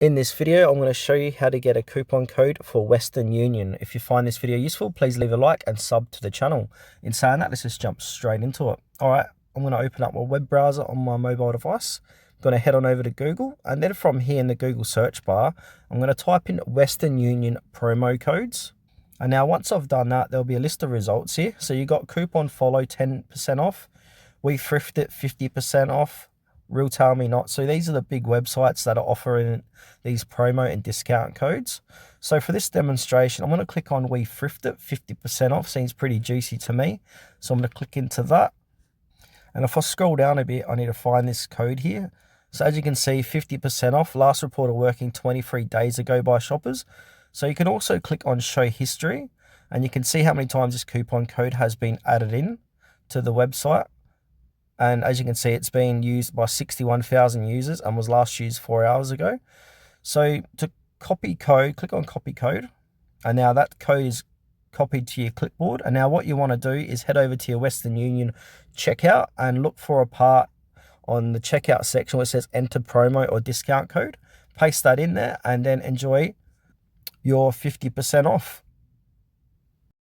In this video, I'm going to show you how to get a coupon code for Western Union. If you find this video useful, please leave a like and sub to the channel. In saying that, let's just jump straight into it. All right, I'm going to open up my web browser on my mobile device. I'm going to head on over to Google, and then from here in the Google search bar, I'm going to type in Western Union promo codes. And now once I've done that, there'll be a list of results here. So you got Coupon Follow 10% off, We Thrift It 50% off, Real Tell Me Not. So these are the big websites that are offering these promo and discount codes. So for this demonstration, I'm going to click on We Thrift It 50% off. Seems pretty juicy to me. So I'm going to click into that. And if I scroll down a bit, I need to find this code here. So as you can see, 50% off. Last reported working 23 days ago by shoppers. So you can also click on Show History, and you can see how many times this coupon code has been added in to the website. And as you can see, it's been used by 61,000 users and was last used 4 hours ago. So to copy code, click on Copy Code. And now that code is copied to your clipboard. And now what you want to do is head over to your Western Union checkout and look for a part on the checkout section where it says Enter Promo or Discount Code. Paste that in there and then enjoy your 50% off.